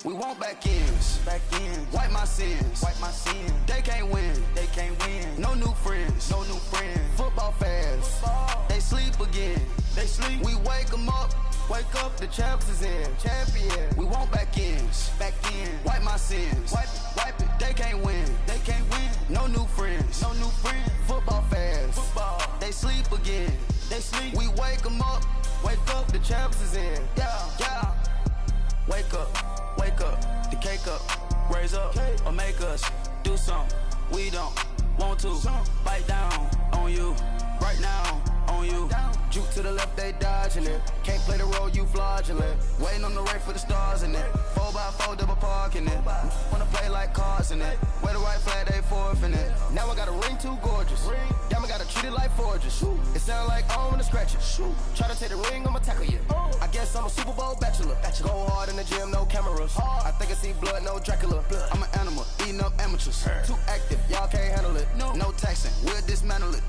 We want back ends. Back ends. Wipe my sins. Wipe my sins. They can't win. They can't win. No new friends. No new friends. Football fans. Football. They sleep again. They sleep. We wake them up. Wake up, the champs is in. Champion. We want back ends. Back ends. Wipe my sins. Wipe it. Wipe it. They can't win. They can't win. No new friends. No new friends. Football fans. Football. They sleep again. They sleep. We wake them up. Wake up, the champs is in. Yeah, yeah. Wake up, wake up, the cake up, raise up, or make us do something we don't want to. Bite down on you, right now on you. Juke to the left, they dodging it. Can't play the role, you fraudulent. Waiting on the right for the stars in it. 4x4 double parking it. Wanna play like cars in it. Wear the right flag, they forfeiting it. Now I got a ring too gorgeous. Damn, I gotta treat it like forges. It sound like I wanna scratch it. Try to take the ring, I'ma tackle you. I guess I'm a Super Bowl bachelor. Go hard in the gym, no cameras. I think I see blood, no Dracula. I'm an animal, eating up amateurs. Too active, y'all can't handle it. No taxing, we'll dismantle it.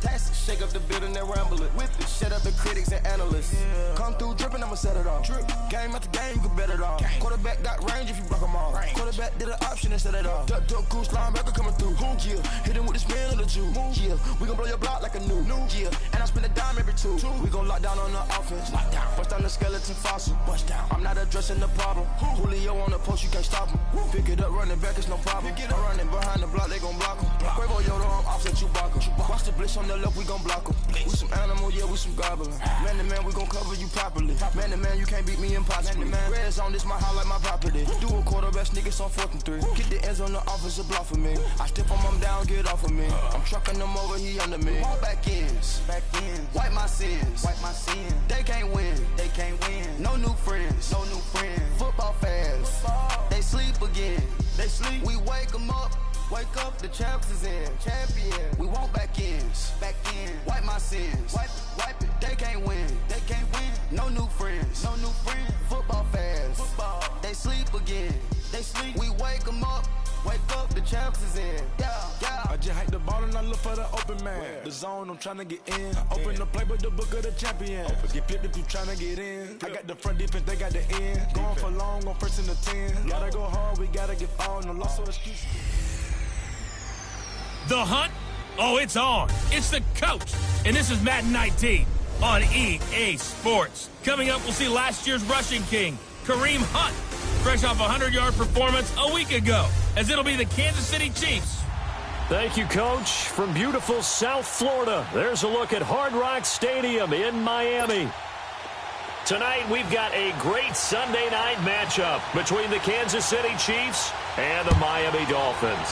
Shake up the building and ramble it. With it, shut up the critics and analysts. Come through dripping, I'ma set it off. Game after game, you can bet it off. Quarterback got range if you block them off. Quarterback did an option and set it off. Duck goose, linebacker coming through. Yeah, hit him with the spin of the Jew. Yeah, we gon' blow your block like a new. Yeah, and I spend a dime every two. We gon' lock down on the offense. Bust down the skeleton fossil. Bust down. I'm not addressing the problem. Julio on the post, you can't stop him. Pick it up, running back, it's no problem. I'm running behind the block, they gon' block him. Quavo Yoda, I'm offset Chewbacca. Watch the blitz on the left, we gon' block him. We some animal, yeah, we some goblin. Man to man, we gon' cover you properly. Man to man, you can't beat me impossibly. Red zone, this my highlight, my property. Do a quarterback sneakers on 4th and 3. Get the ends on the offensive block for me. I step on him down, get off of me. I'm trucking them over, he under me. Walk back ends. Back ends. Wipe my sins. Wipe my sins. They can't win. They can't win. No new friends. No new friends. Football fans. They sleep again. They sleep. We wake them up. Wake up, the champs is in. Champion. We want back ends. Back in. Wipe my sins. Wipe it. Wipe it. They can't win. They can't win. No new friends. No new friends. Football fans. Football. They sleep again. They sleep. We wake them up. Wake up, the champs is in. Yeah, yeah. I just hike the ball and I look for the open man. The zone, I'm trying to get in. Open the play with the book of the champion. Get flipped if you trying to get in. I got the front defense, they got the end. Going for long on 1st and the 10. Gotta go hard, we gotta get all. No loss or excuse. The hunt? Oh, it's on. It's the coach. And this is Madden 19 on EA Sports. Coming up, we'll see last year's rushing king, Kareem Hunt, fresh off a 100-yard performance a week ago, as it'll be the Kansas City Chiefs. Thank you, Coach. From beautiful South Florida, there's a look at Hard Rock Stadium in Miami. Tonight, we've got a great Sunday night matchup between the Kansas City Chiefs and the Miami Dolphins.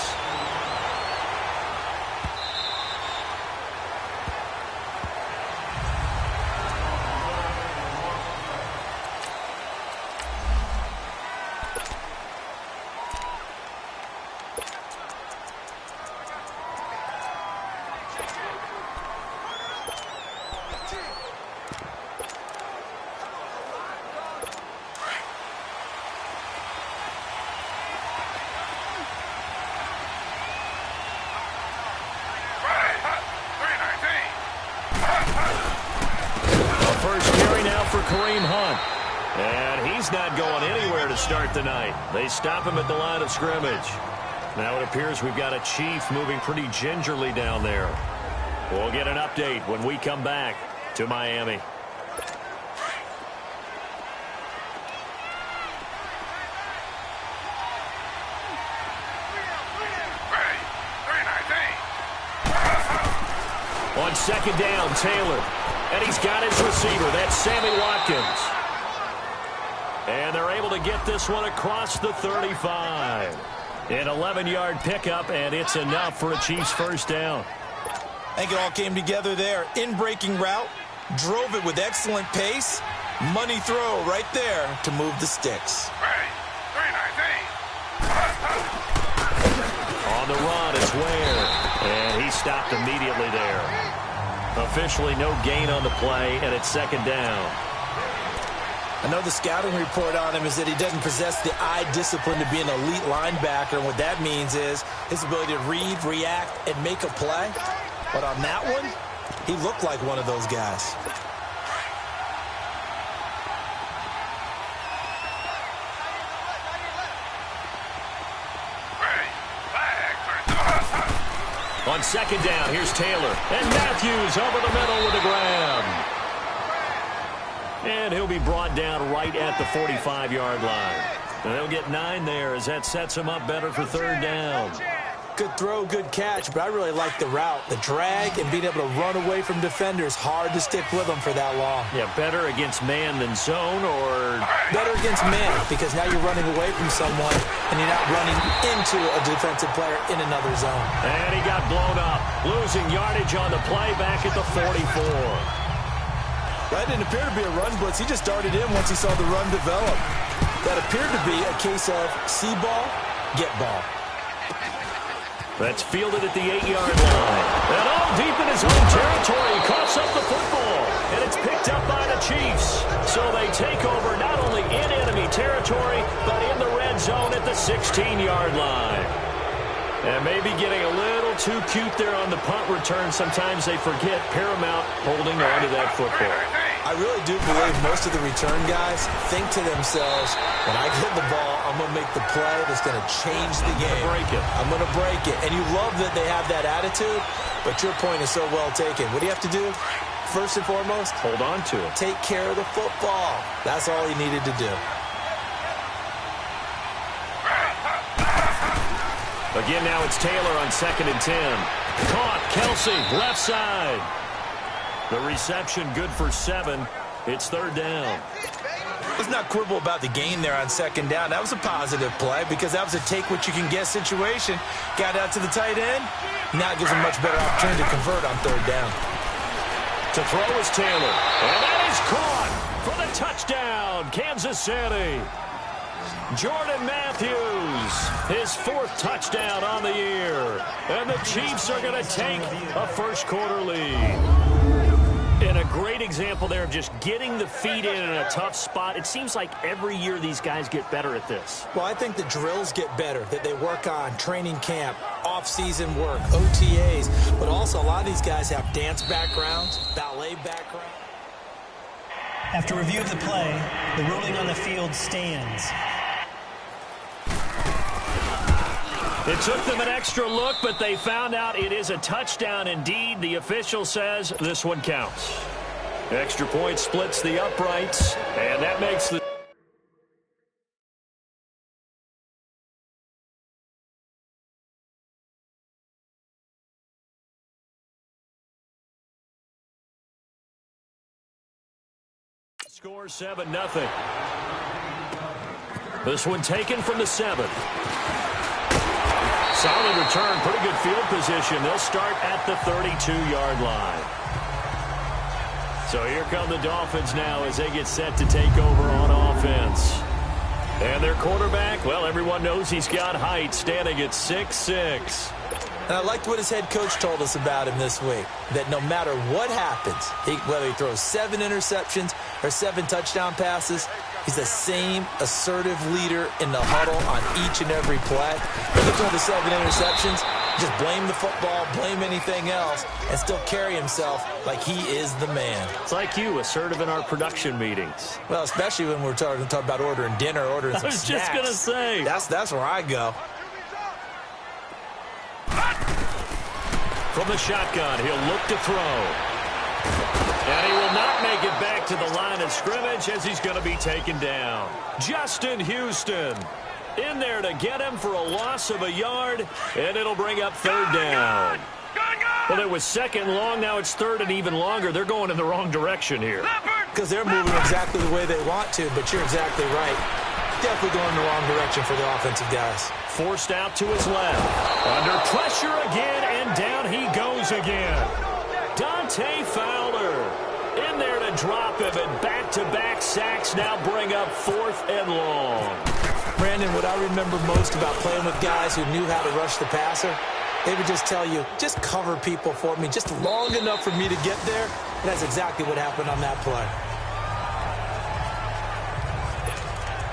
For Kareem Hunt. And he's not going anywhere to start the night. They stop him at the line of scrimmage. Now it appears we've got a Chief moving pretty gingerly down there. We'll get an update when we come back to Miami. On 2nd down, Taylor. And he's got his receiver. That's Sammy Watkins. And they're able to get this one across the 35. An 11-yard pickup, and it's enough for a Chiefs first down. I think it all came together there. In-breaking route, drove it with excellent pace. Money throw right there to move the sticks. On the run, it's Ware. And he stopped immediately there. Officially no gain on the play, and it's 2nd down. I know the scouting report on him is that he doesn't possess the eye discipline to be an elite linebacker, and what that means is his ability to read, react, and make a play. But on that one, he looked like one of those guys. on second down. Here's Taylor. And Matthews over the middle with a grab. And he'll be brought down right at the 45-yard line. And they'll get 9 there as that sets him up better for third down. Good throw, good catch, but I really like the route. The drag and being able to run away from defenders, hard to stick with them for that long. Yeah, better against man than zone, or better against man, because now you're running away from someone and you're not running into a defensive player in another zone. And he got blown up, losing yardage on the play back at the 44. That didn't appear to be a run blitz. He just darted in once he saw the run develop. That appeared to be a case of see ball, get ball. That's fielded at the 8-yard line. And all deep in his own territory, coughs up the football. And it's picked up by the Chiefs. So they take over not only in enemy territory, but in the red zone at the 16-yard line. And maybe getting a little too cute there on the punt return. Sometimes they forget Paramount holding on to that football. I really do believe most of the return guys think to themselves, when I get the ball, I'm going to make the play that's going to change the game. I'm going to break it. And you love that they have that attitude, but your point is so well taken. What do you have to do? First and foremost, hold on to it. Take care of the football. That's all he needed to do. Again, now it's Taylor on 2nd and 10. Caught, Kelsey, left side. The reception good for 7. It's third down. Let's not quibble about the gain there on second down. That was a positive play because that was a take-what-you-can-get situation. Got out to the tight end. Now it gives him a much better opportunity to convert on third down. To throw is Taylor. And that is caught for the touchdown, Kansas City. Jordan Matthews, his 4th touchdown on the year. And the Chiefs are going to take a first-quarter lead. And a great example there of just getting the feet in a tough spot. It seems like every year these guys get better at this. Well, I think the drills get better, that they work on training camp, off-season work, OTAs. But also a lot of these guys have dance backgrounds, ballet backgrounds. After review of the play, the ruling on the field stands. It took them an extra look, but they found out it is a touchdown indeed. The official says this one counts. Extra point splits the uprights, and that makes the score 7-0. This one taken from the 7. Solid return, pretty good field position. They'll start at the 32-yard line. So here come the Dolphins now as they get set to take over on offense. And their quarterback, well, everyone knows he's got height, standing at 6'6". And I liked what his head coach told us about him this week, that no matter what happens, whether he throws 7 interceptions or 7 touchdown passes, he's the same assertive leader in the huddle on each and every play. He can throw the 7 interceptions, just blame the football, blame anything else, and still carry himself like he is the man. It's like you, assertive in our production meetings. Well, especially when we're talking about ordering dinner, ordering some snacks. I was just going to say. That's where I go. From the shotgun, he'll look to throw. And he will not make it back to the line of scrimmage as he's going to be taken down. Justin Houston in there to get him for a loss of a yard, and it'll bring up third down. Well, it was second long. Now it's third and even longer. They're going in the wrong direction here. Because they're moving exactly the way they want to, but you're exactly right. Definitely going in the wrong direction for the offensive guys. Forced out to his left. Under pressure again, and down he goes again. Dante Fowler in there to drop him, and back-to-back sacks now bring up 4th and long. Brandon, what I remember most about playing with guys who knew how to rush the passer, they would just tell you, just cover people for me, just long enough for me to get there. And that's exactly what happened on that play.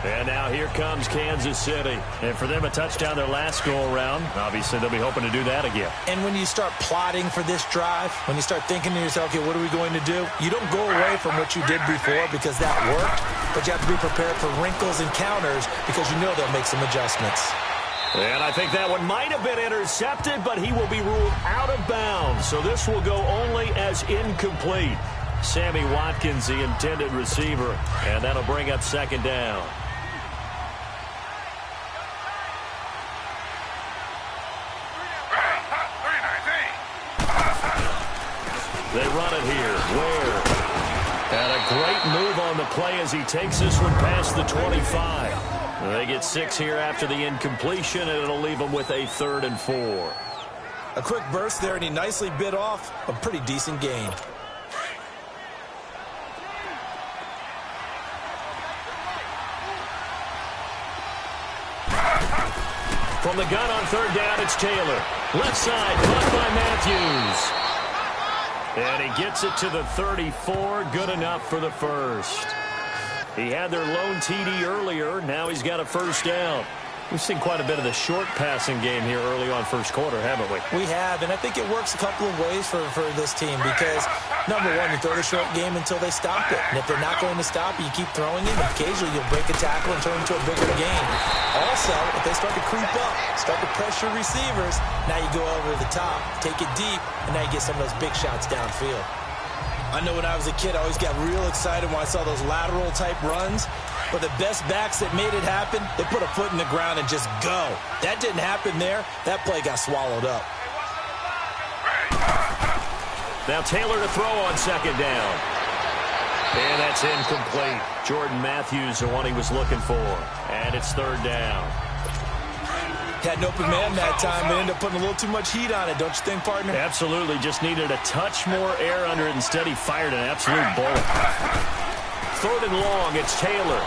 And now here comes Kansas City. And for them, a touchdown their last go-around. Obviously, they'll be hoping to do that again. And when you start plotting for this drive, when you start thinking to yourself, okay, what are we going to do? You don't go away from what you did before because that worked, but you have to be prepared for wrinkles and counters because you know they'll make some adjustments. And I think that one might have been intercepted, but he will be ruled out of bounds. So this will go only as incomplete. Sammy Watkins, the intended receiver, and that'll bring up second down. They run it here. Ware. And a great move on the play as he takes this one past the 25. They get 6 here after the incompletion, and it'll leave them with a 3rd and 4. A quick burst there, and he nicely bit off a pretty decent gain. From the gun on 3rd down, it's Taylor. Left side, caught by Matthews. And he gets it to the 34. Good enough for the first. He had their lone TD earlier. Now he's got a first down. We've seen quite a bit of the short passing game here early on first quarter, haven't we? We have, and I think it works a couple of ways for this team because, number one, you throw the short game until they stop it. And if they're not going to stop it, you keep throwing it. And occasionally you'll break a tackle and turn it into a bigger gain. Also, if they start to creep up, start to pressure receivers, now you go over the top, take it deep, and now you get some of those big shots downfield. I know when I was a kid, I always got real excited when I saw those lateral-type runs. But the best backs that made it happen, they put a foot in the ground and just go. That didn't happen there. That play got swallowed up. Now Taylor to throw on second down. And that's incomplete. Jordan Matthews, the one he was looking for. And it's 3rd down. Had an open man that time, but ended up putting a little too much heat on it, don't you think, partner? Absolutely. Just needed a touch more air under it. Instead, he fired an absolute bullet. 3rd and long, it's Taylor.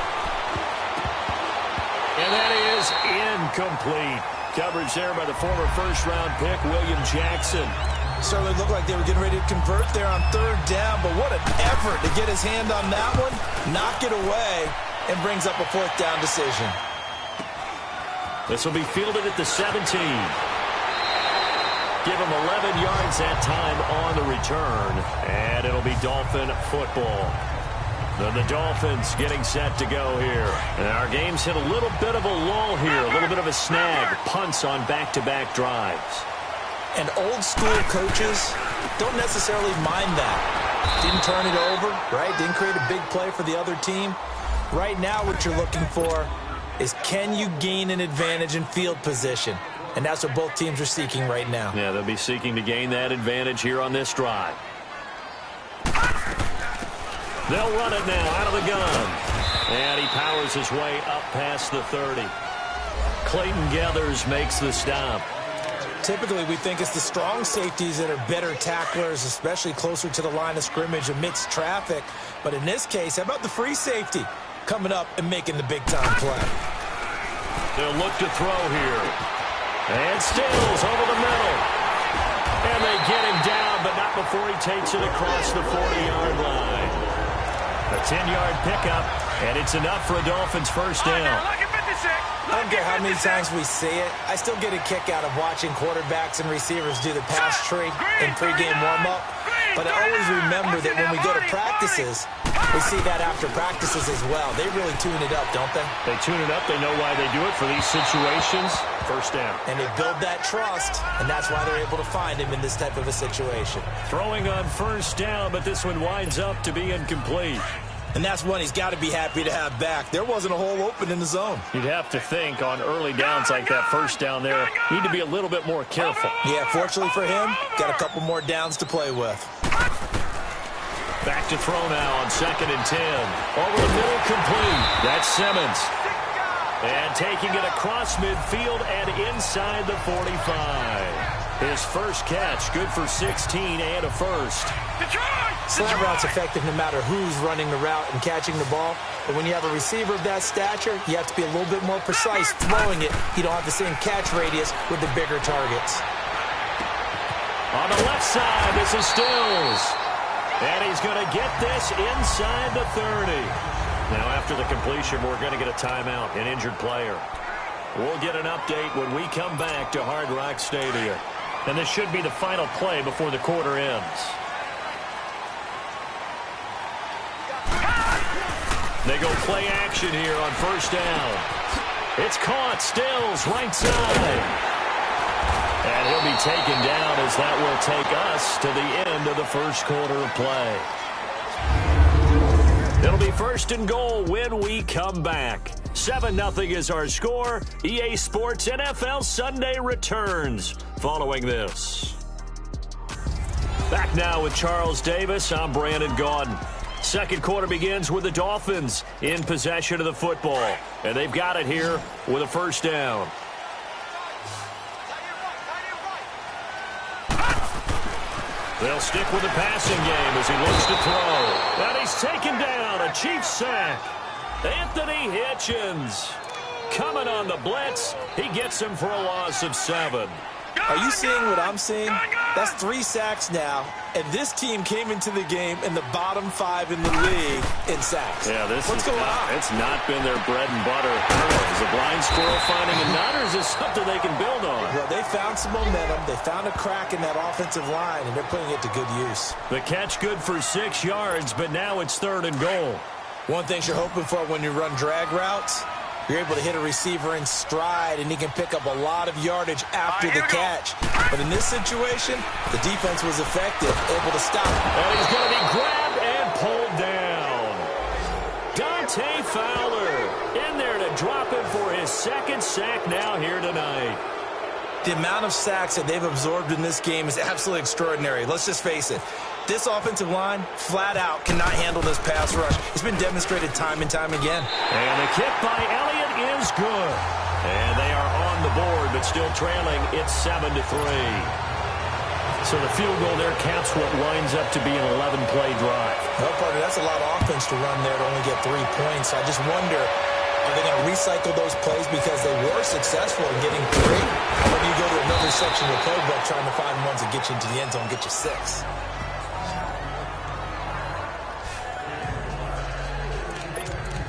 And that is incomplete. Coverage there by the former first-round pick, William Jackson. Certainly looked like they were getting ready to convert there on 3rd down, but what an effort to get his hand on that one, knock it away, and brings up a 4th down decision. This will be fielded at the 17. Give him 11 yards that time on the return, and it'll be Dolphin football. Then the Dolphins getting set to go here. And our game's hit a little bit of a lull here, a little bit of a snag. Punts on back-to-back drives. And old-school coaches don't necessarily mind that. Didn't turn it over, right? Didn't create a big play for the other team. Right now what you're looking for is can you gain an advantage in field position? And that's what both teams are seeking right now. Yeah, they'll be seeking to gain that advantage here on this drive. They'll run it now out of the gun. And he powers his way up past the 30. Clayton Gathers makes the stop. Typically, we think it's the strong safeties that are better tacklers, especially closer to the line of scrimmage amidst traffic. But in this case, how about the free safety coming up and making the big-time play? They'll look to throw here. And Stills over the middle. And they get him down, but not before he takes it across the 40-yard line. A 10-yard pickup, and it's enough for a Dolphins first down. I don't care how many times we see it. I still get a kick out of watching quarterbacks and receivers do the pass tree in pregame warm-up. But I always remember that when we go to practices, we see that after practices as well. They really tune it up, don't they? They tune it up. They know why they do it for these situations. First down. And they build that trust, and that's why they're able to find him in this type of a situation. Throwing on first down, but this one winds up to be incomplete. And that's one he's got to be happy to have back. There wasn't a hole open in the zone. You'd have to think on early downs like that first down there, need to be a little bit more careful. Yeah, fortunately for him, got a couple more downs to play with. Back to throw now on 2nd and 10. Over the middle, complete. That's Simmons. And taking it across midfield and inside the 45. His first catch, good for 16 and a first. Slant route's effective no matter who's running the route and catching the ball. But when you have a receiver of that stature, you have to be a little bit more precise throwing it. You don't have the same catch radius with the bigger targets. On the left side, this is Stills. And he's going to get this inside the 30. Now, after the completion, we're going to get a timeout, an injured player. We'll get an update when we come back to Hard Rock Stadium. And this should be the final play before the quarter ends. They go play action here on first down. It's caught. Stills, right side. And he'll be taken down as that will take us to the end of the first quarter of play. It'll be first and goal when we come back. 7-0 is our score. EA Sports NFL Sunday returns following this. Back now with Charles Davis. I'm Brandon Gaudin. Second quarter begins with the Dolphins in possession of the football. And they've got it here with a first down. They'll stick with the passing game as he looks to throw. And he's taken down. A Chiefs sack. Anthony Hitchens coming on the blitz. He gets him for a loss of 7. Are you seeing what I'm seeing? That's 3 sacks now, and this team came into the game in the bottom 5 in the league in sacks. Yeah, what's going on? It's not been their bread and butter. Is a blind squirrel finding a nut, or is this something they can build on? Well, they found some momentum. They found a crack in that offensive line, and they're putting it to good use. The catch good for 6 yards, but now it's third and goal. One thing you're hoping for when you run drag routes, you're able to hit a receiver in stride, and he can pick up a lot of yardage after the catch. But in this situation, the defense was effective, able to stop. And he's going to be grabbed and pulled down. Dante Fowler in there to drop him for his second sack now here tonight. The amount of sacks that they've absorbed in this game is absolutely extraordinary. Let's just face it. This offensive line, flat out, cannot handle this pass rush. It's been demonstrated time and time again. And the kick by Elliott is good. And they are on the board, but still trailing. It's 7-3. So the field goal there caps what winds up to be an 11-play drive. Well, partner, that's a lot of offense to run there to only get 3 points. I just wonder, are they going to recycle those plays because they were successful in getting 3? Or do you go to another section of the playbook trying to find ones that get you into the end zone and get you 6?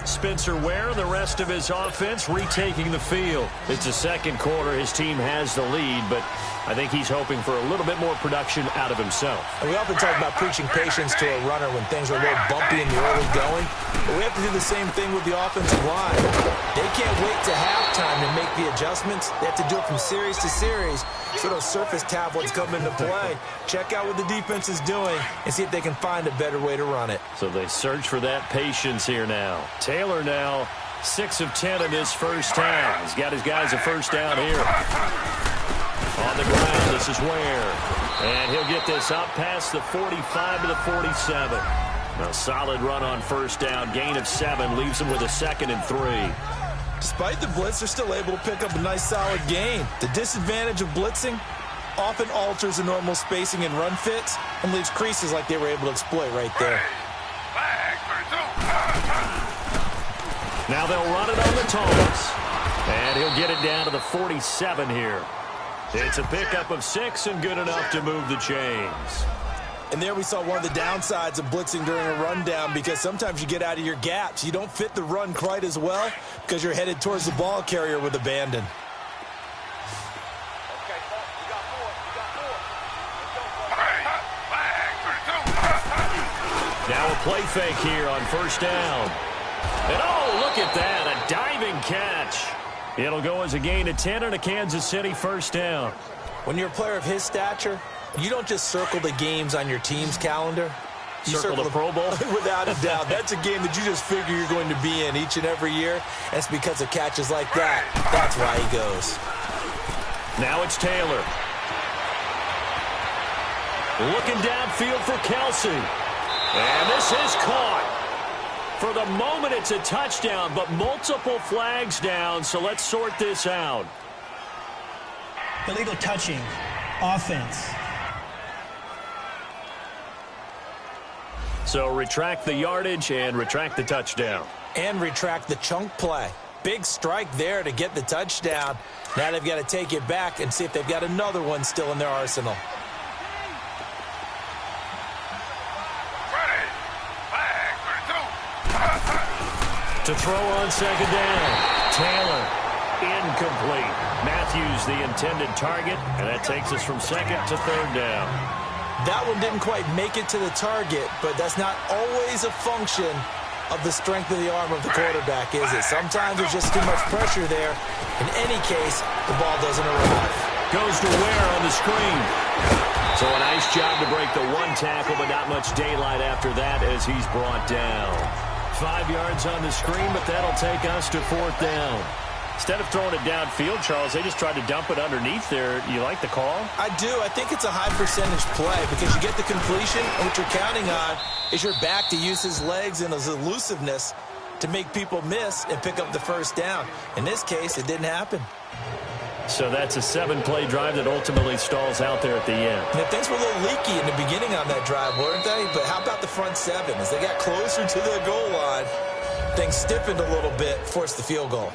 Spencer Ware, the rest of his offense, retaking the field. It's the second quarter. His team has the lead, but I think he's hoping for a little bit more production out of himself. And we often talk about preaching patience to a runner when things are a little bumpy in the early going, but we have to do the same thing with the offensive line. They can't wait to halftime to make the adjustments. They have to do it from series to series, so those surface tablets come into play. Check out what the defense is doing and see if they can find a better way to run it. So they search for that patience here now. Taylor now 6 of 10 in this first half. He's got his guys a first down here. On the ground, this is Ware. And he'll get this up past the 45 to the 47. A solid run on first down. Gain of 7 leaves him with a 2nd and 3. Despite the blitz, they're still able to pick up a nice solid gain. The disadvantage of blitzing often alters the normal spacing and run fits and leaves creases like they were able to exploit right there. Now they'll run it on the toss. And he'll get it down to the 47 here. It's a pickup of 6 and good enough to move the chains. And there we saw one of the downsides of blitzing during a rundown, because sometimes you get out of your gaps. You don't fit the run quite as well because you're headed towards the ball carrier with abandon. Now a play fake here on first down. And oh, look at that, a diving catch. It'll go as a gain of 10 and a Kansas City first down. When you're a player of his stature, you don't just circle the games on your team's calendar. You circle the Pro Bowl? Without a doubt. That's a game that you just figure you're going to be in each and every year. And it's because of catches like that. That's why he goes. Now it's Taylor. Looking downfield for Kelsey. And this is caught. For the moment, it's a touchdown, but multiple flags down, so let's sort this out. Illegal touching. Offense. So retract the yardage and retract the touchdown. And retract the chunk play. Big strike there to get the touchdown. Now they've got to take it back and see if they've got another one still in their arsenal. To throw on second down. Taylor, incomplete. Matthews, the intended target, and that takes us from second to third down. That one didn't quite make it to the target, but that's not always a function of the strength of the arm of the quarterback, is it? Sometimes there's just too much pressure there. In any case, the ball doesn't arrive. Goes to Ware on the screen. So a nice job to break the one tackle, but not much daylight after that as he's brought down. 5 yards on the screen, but that'll take us to 4th down. Instead of throwing it downfield, Charles, they just tried to dump it underneath there. You like the call? I do. I think it's a high percentage play because you get the completion, and what you're counting on is your back to use his legs and his elusiveness to make people miss and pick up the first down. In this case, it didn't happen. So that's a 7-play drive that ultimately stalls out there at the end. Now, things were a little leaky in the beginning on that drive, weren't they? But how about the front 7? As they got closer to the goal line, things stiffened a little bit, forced the field goal.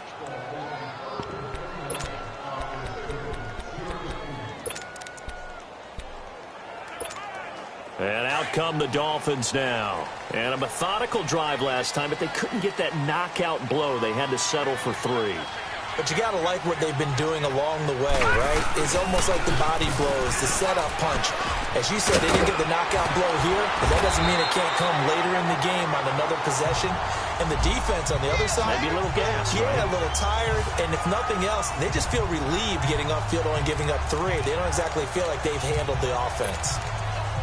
And out come the Dolphins now. And a methodical drive last time, but they couldn't get that knockout blow. They had to settle for 3. But you got to like what they've been doing along the way, right? It's almost like the body blows, the setup punch. As you said, they didn't get the knockout blow here, but that doesn't mean it can't come later in the game on another possession. And the defense on the other side, maybe a little gas, yeah, right? A little tired. And if nothing else, they just feel relieved getting upfield and giving up 3. They don't exactly feel like they've handled the offense.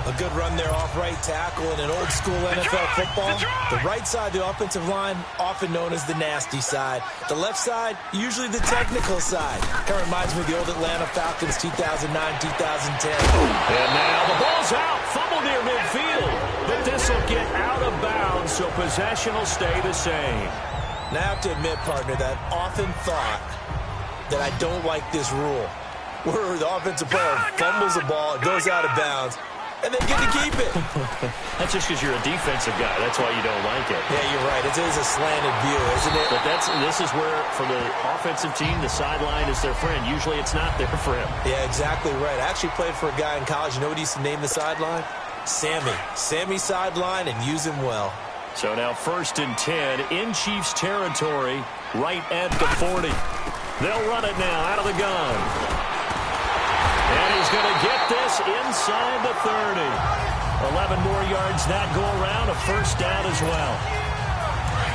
A good run there off right tackle in an old-school NFL football. The right side, the offensive line, often known as the nasty side. The left side, usually the technical side. Kind of reminds me of the old Atlanta Falcons 2009-2010. And now the ball's out. Fumble near midfield. But this will get out of bounds, so possession will stay the same. Now I have to admit, partner, that I've often thought that I don't like this rule. Where the offensive player fumbles the ball, it goes out of bounds, and they get to keep it. That's just because you're a defensive guy. That's why you don't like it. Yeah, you're right. It is a slanted view, isn't it? But this is where, for the offensive team, the sideline is their friend. Usually it's not there for him. Yeah, exactly right. I actually played for a guy in college. You know what he used to name the sideline? Sammy. Sammy sideline, and use him well. So now 1st and 10 in Chiefs territory, right at the 40. They'll run it now out of the gun. And he's going to get this inside the 30. 11 more yards that go around, a 1st down as well.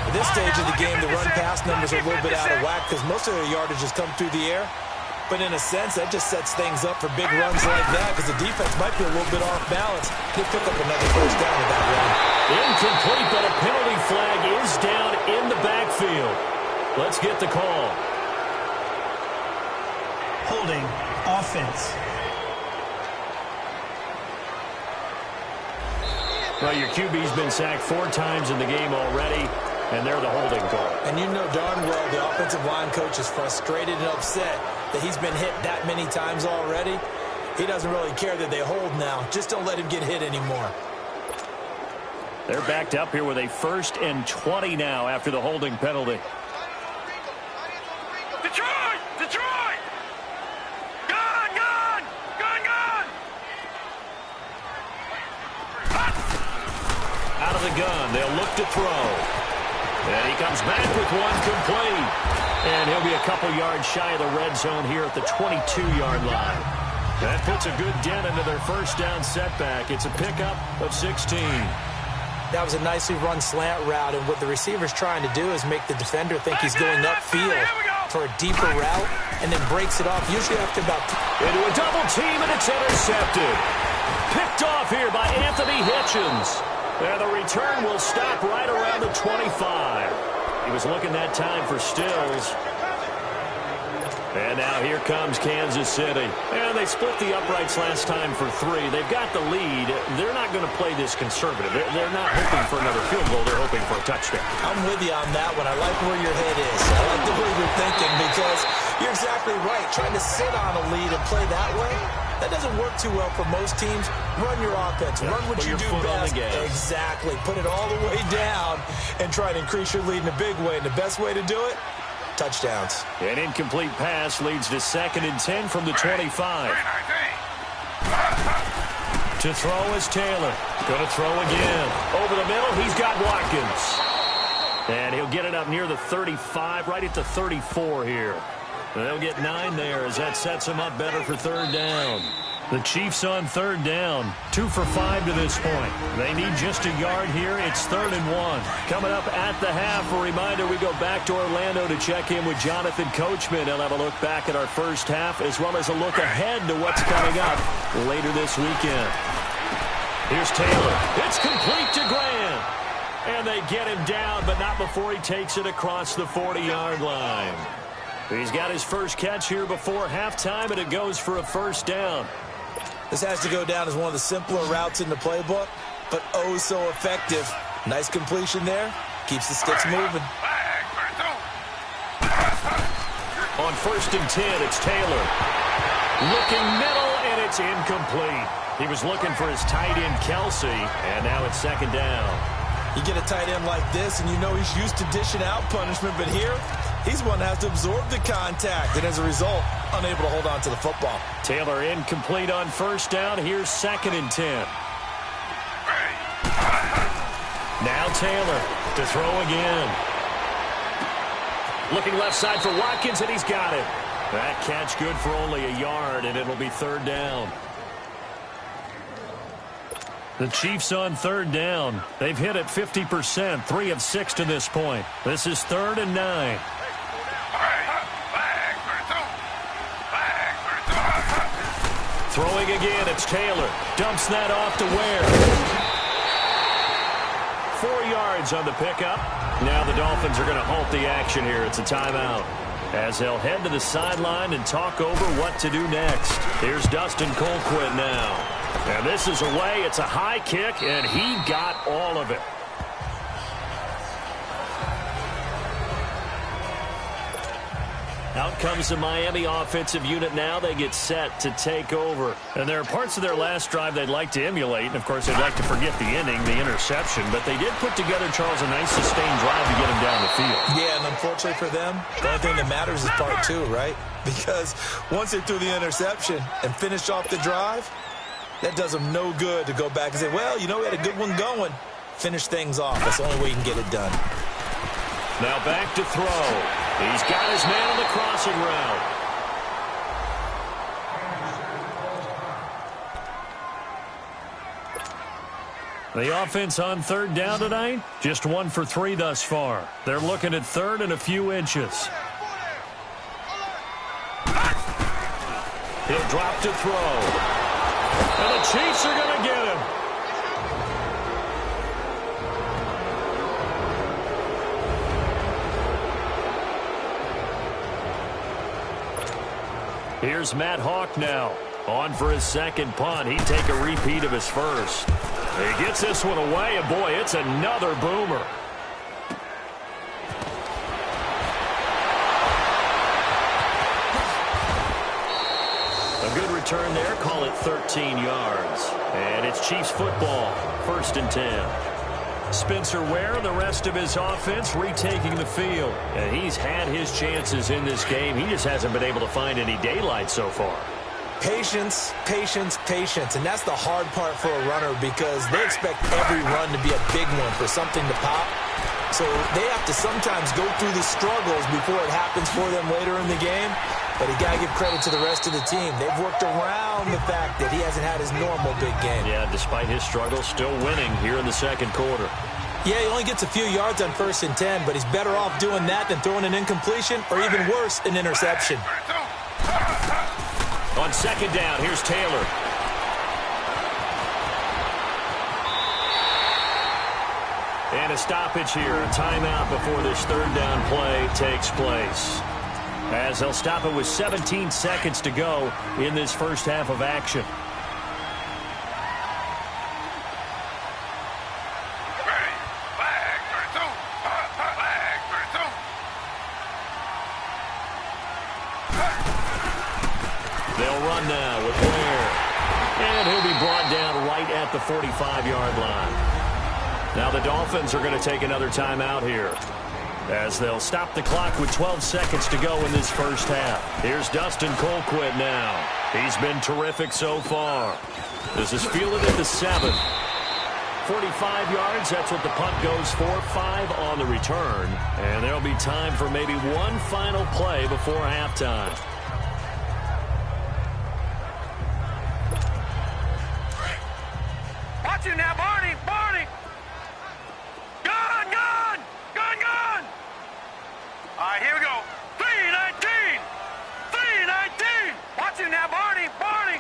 At this stage of the game, the run-pass numbers are a little bit out of whack because most of their yardage has come through the air. But in a sense, that just sets things up for big runs like that because the defense might be a little bit off balance. He'll pick up another 1st down with that run. Incomplete, but a penalty flag is down in the backfield. Let's get the call. Holding, offense. Well, your QB's been sacked 4 times in the game already, and they're the holding call. And you know darn well the offensive line coach is frustrated and upset that he's been hit that many times already. He doesn't really care that they hold now. Just don't let him get hit anymore. They're backed up here with a 1st and 20 now after the holding penalty. Detroit! Detroit! Gun! Gun! Gun! Gun! Out of the gun, they'll look to throw. And he comes back with one complete. And he'll be a couple yards shy of the red zone here at the 22-yard line. That puts a good dent into their 1st down setback. It's a pickup of 16. That was a nicely run slant route, and what the receiver's trying to do is make the defender think he's going upfield for a deeper route, and then breaks it off, usually after about... Into a double team, and it's intercepted. Picked off here by Anthony Hitchens. And the return will stop right around the 25. He was looking that time for Stills. And now here comes Kansas City. And they split the uprights last time for 3. They've got the lead. They're not going to play this conservative. They're not hoping for another field goal. They're hoping for a touchdown. I'm with you on that one. I like where your head is. I like the way you're thinking because you're exactly right. Trying to sit on a lead and play that way, that doesn't work too well for most teams. Run your offense. Run what you do best. Exactly. Put it all the way down and try to increase your lead in a big way. And the best way to do it, touchdowns. An incomplete pass leads to 2nd and 10 from the 25. To throw is Taylor. Going to throw again. Over the middle, he's got Watkins. And he'll get it up near the 35, right at the 34 here. They'll get 9 there as that sets him up better for 3rd down. The Chiefs on third down, 2 for 5 to this point. They need just a yard here. It's 3rd and 1. Coming up at the half, a reminder, we go back to Orlando to check in with Jonathan Coachman. He'll have a look back at our first half as well as a look ahead to what's coming up later this weekend. Here's Taylor. It's complete to Grant. And they get him down, but not before he takes it across the 40-yard line. He's got his first catch here before halftime, and it goes for a first down. This has to go down as one of the simpler routes in the playbook, but oh so effective. Nice completion there. Keeps the sticks moving. On 1st and 10, it's Taylor. Looking middle, and it's incomplete. He was looking for his tight end, Kelsey, and now it's 2nd down. You get a tight end like this, and you know he's used to dishing out punishment, but here, he's one that has to absorb the contact, and as a result, unable to hold on to the football. Taylor incomplete on 1st down. Here's 2nd and 10. Now Taylor to throw again. Looking left side for Watkins, and he's got it. That catch good for only a yard, and it'll be 3rd down. The Chiefs on 3rd down. They've hit it 50%, 3 of 6 to this point. This is 3rd and 9. Throwing again, it's Taylor. Dumps that off to Ware. 4 yards on the pickup. Now the Dolphins are going to halt the action here. It's a timeout, as they'll head to the sideline and talk over what to do next. Here's Dustin Colquitt now. And this is away. It's a high kick, and he got all of it. Out comes the Miami offensive unit now. They get set to take over. And there are parts of their last drive they'd like to emulate. And, of course, they'd like to forget the ending, the interception. But they did put together, Charles, a nice sustained drive to get him down the field. Yeah, and unfortunately for them, the only thing that matters is part 2, right? Because once they threw the interception and finished off the drive, that does them no good to go back and say, well, you know, we had a good one going. Finish things off. That's the only way you can get it done. Now back to throw. He's got his man on the crossing route. The offense on 3rd down tonight, just 1 for 3 thus far. They're looking at 3rd and a few inches. He'll drop to throw. And the Chiefs are going to get him. Here's Matt Hawk now. On for his 2nd punt. He'd take a repeat of his first. He gets this one away, and boy, it's another boomer. A good return there. Call it 13 yards. And it's Chiefs football. 1st and 10. Spencer Ware, the rest of his offense, retaking the field. And he's had his chances in this game. He just hasn't been able to find any daylight so far. Patience, patience, patience. And that's the hard part for a runner because they expect every run to be a big one for something to pop. So they have to sometimes go through the struggles before it happens for them later in the game. But you got to give credit to the rest of the team. They've worked around the fact that he hasn't had his normal big game. Yeah, despite his struggles, still winning here in the 2nd quarter. Yeah, he only gets a few yards on 1st and 10, but he's better off doing that than throwing an incompletion or even worse, an interception. On 2nd down, here's Taylor. And a stoppage here, a timeout before this 3rd down play takes place. As they'll stop it with 17 seconds to go in this first half of action. They'll run now with Ware. And he'll be brought down right at the 45-yard line. Now the Dolphins are going to take another timeout here, as they'll stop the clock with 12 seconds to go in this first half. Here's Dustin Colquitt now. He's been terrific so far. This is fielded at the 7. 45 yards, that's what the punt goes for. 5 on the return. And there'll be time for maybe one final play before halftime. Watch him now, Barney! Barney! Gun! Gun! Gun! Gun! All right, here we go. 319! 319! Watch him now, Barney! Barney!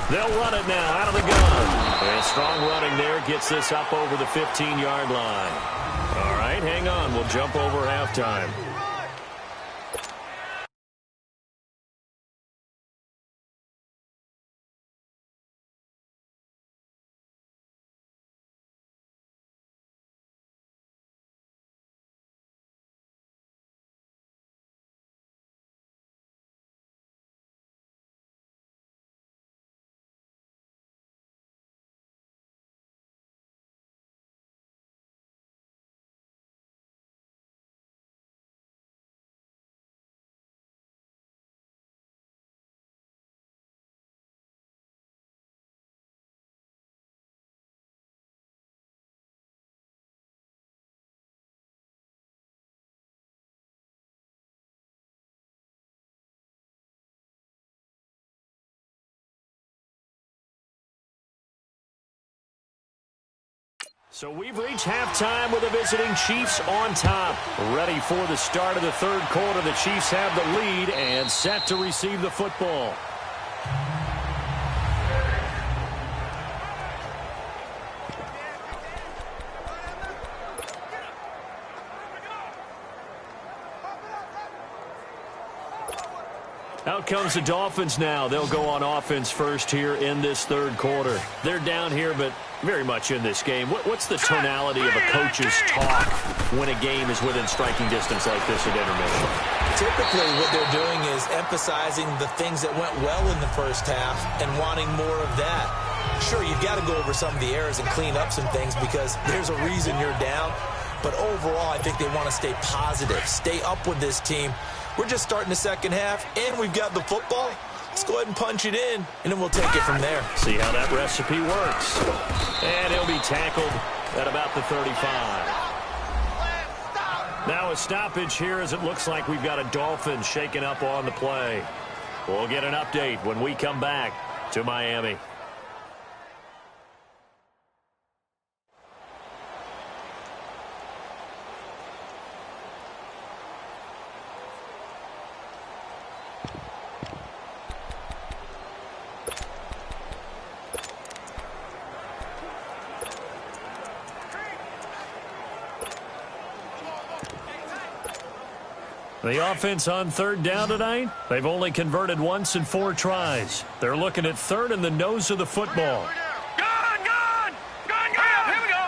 They'll run it now out of the gun. And strong running there gets this up over the 15-yard line. All right, hang on. We'll jump over halftime. So we've reached halftime with the visiting Chiefs on top. Ready for the start of the third quarter. The Chiefs have the lead and set to receive the football. Out comes the Dolphins now. They'll go on offense first here in this third quarter. They're down here, but very much in this game. What's the tonality of a coach's talk when a game is within striking distance like this at intermission? Typically, what they're doing is emphasizing the things that went well in the first half and wanting more of that. Sure, you've got to go over some of the errors and clean up some things because there's a reason you're down. But overall, I think they want to stay positive, stay up with this team. We're just starting the second half, and we've got the football. Let's go ahead and punch it in, and then we'll take it from there. See how that recipe works. And he'll be tackled at about the 35. Now a stoppage here as it looks like we've got a Dolphin shaking up on the play. We'll get an update when we come back to Miami. The offense on third down tonight, they've only converted once in 4 tries. They're looking at third in the nose of the football. Gun! Gun! Gun! Gun! Here we go.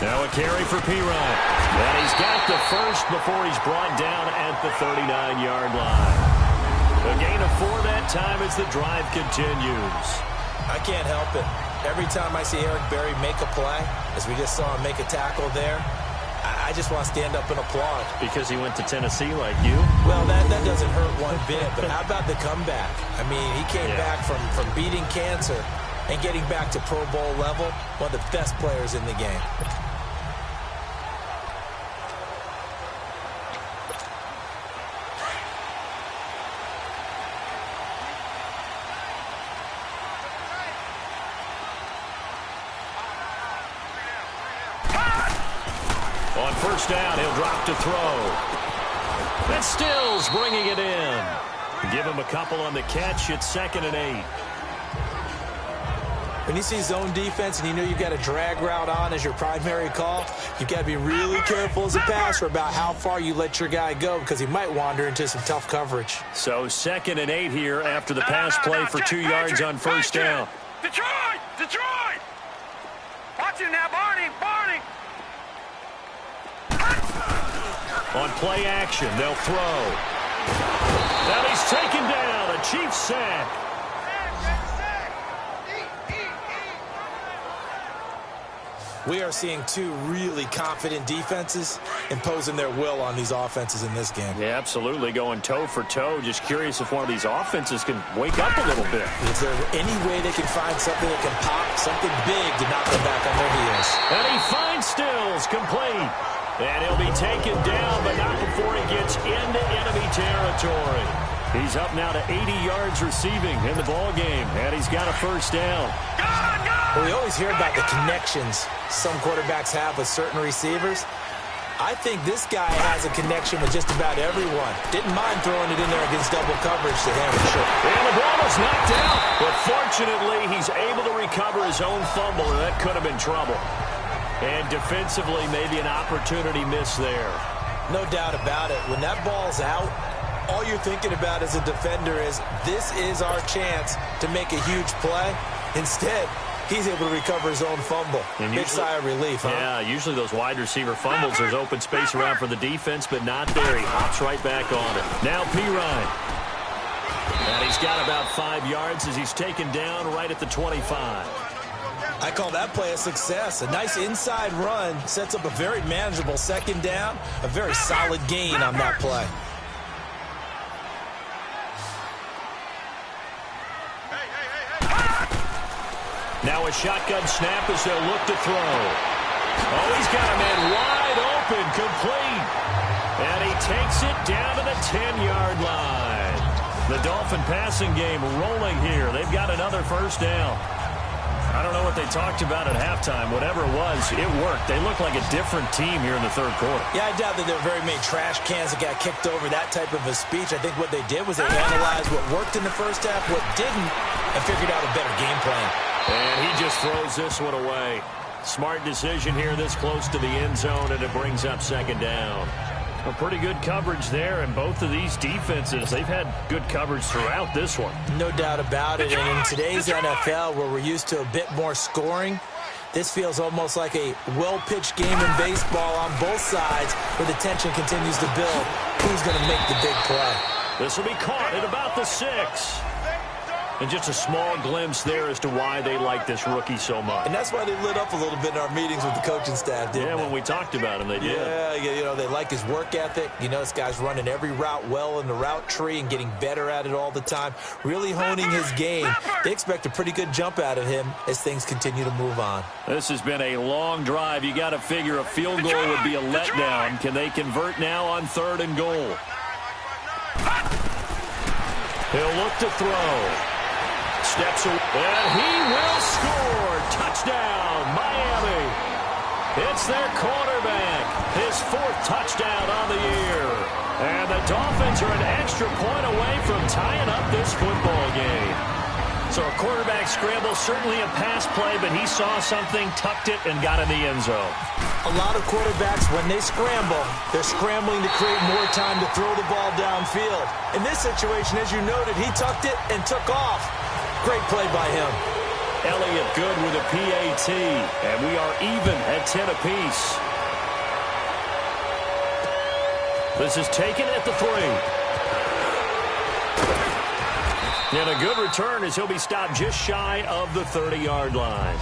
Now a carry for P-Ryan. And he's got the first before he's brought down at the 39-yard line. A gain of 4 that time as the drive continues. I can't help it. Every time I see Eric Berry make a play, as we just saw him make a tackle there, I just want to stand up and applaud. Because he went to Tennessee like you? Well, that doesn't hurt one bit, but how about the comeback? I mean, he came back from beating cancer and getting back to Pro Bowl level, one of the best players in the game. On first down, he'll drop to throw. And Stills bringing it in. Give him a couple on the catch. It's 2nd and 8. When you see zone defense and you know you've got a drag route on as your primary call, you've got to be really careful as a passer about how far you let your guy go because he might wander into some tough coverage. So 2nd and 8 here after the pass play for 2 yards on first down. Detroit! Detroit! Watch him now, Barney! Barney! On play action, they'll throw. Now he's taken down. A Chiefs sack. We are seeing 2 really confident defenses imposing their will on these offenses in this game. Yeah, absolutely, going toe for toe. Just curious if one of these offenses can wake up a little bit. Is there any way they can find something that can pop, something big to knock them back on their heels? And he finds Stills, complete. And he'll be taken down, but not before he gets into enemy territory. He's up now to 80 yards receiving in the ball game, and he's got a first down. Well, we always hear about the connections some quarterbacks have with certain receivers. I think this guy has a connection with just about everyone. Didn't mind throwing it in there against double coverage to him. Sure. And the ball was knocked out, but fortunately he's able to recover his own fumble, and that could have been trouble. And defensively, maybe an opportunity miss there. No doubt about it. When that ball's out, all you're thinking about as a defender is, this is our chance to make a huge play. Instead, he's able to recover his own fumble. And big sigh of relief, huh? Yeah, usually those wide receiver fumbles, there's open space around for the defense, but not there. He hops right back on it. Now Pirine. And he's got about 5 yards as he's taken down right at the 25. I call that play a success. A nice inside run sets up a very manageable second down. A very solid gain on that play. Now a shotgun snap as they'll look to throw. Oh, he's got a man wide open, complete. And he takes it down to the 10-yard line. The Dolphin passing game rolling here. They've got another first down. I don't know what they talked about at halftime. Whatever it was, it worked. They look like a different team here in the third quarter. Yeah, I doubt that there were very many trash cans that got kicked over, that type of a speech. I think what they did was they analyzed what worked in the first half, what didn't, and figured out a better game plan. And he just throws this one away. Smart decision here this close to the end zone, and it brings up second down. A pretty good coverage there, and both of these defenses, they've had good coverage throughout this one. No doubt about it, and in today's NFL, where we're used to a bit more scoring, this feels almost like a well-pitched game in baseball on both sides, where the tension continues to build. Who's going to make the big play? This will be caught at about the 6. And just a small glimpse there as to why they like this rookie so much. And that's why they lit up a little bit in our meetings with the coaching staff, didn't they? Yeah, when we talked about him, they did. Yeah, you know, they like his work ethic. You know, this guy's running every route well in the route tree and getting better at it all the time, really honing his game. They expect a pretty good jump out of him as things continue to move on. This has been a long drive. You got to figure a field goal would be a letdown. Can they convert now on 3rd and goal? He'll look to throw. Steps away, and he will score. Touchdown, Miami. It's their quarterback. His 4th touchdown on the year. And the Dolphins are an extra point away from tying up this football game. So a quarterback scramble, certainly a pass play, but he saw something, tucked it, and got in the end zone. A lot of quarterbacks, when they scramble, they're scrambling to create more time to throw the ball downfield. In this situation, as you noted, he tucked it and took off. Great play by him. Elliott good with a PAT, and we are even at 10 apiece. This is taken at the 3. And a good return as he'll be stopped just shy of the 30-yard line.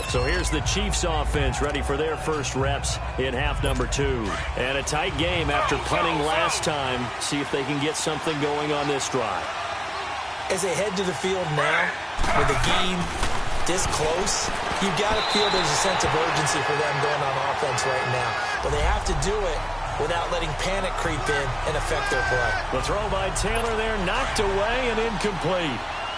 So here's the Chiefs offense ready for their first reps in half number 2. And a tight game after punting last time. See if they can get something going on this drive. As they head to the field now, with the game this close, you've got to feel there's a sense of urgency for them going on offense right now. But they have to do it without letting panic creep in and affect their play. The throw by Taylor there, knocked away and incomplete.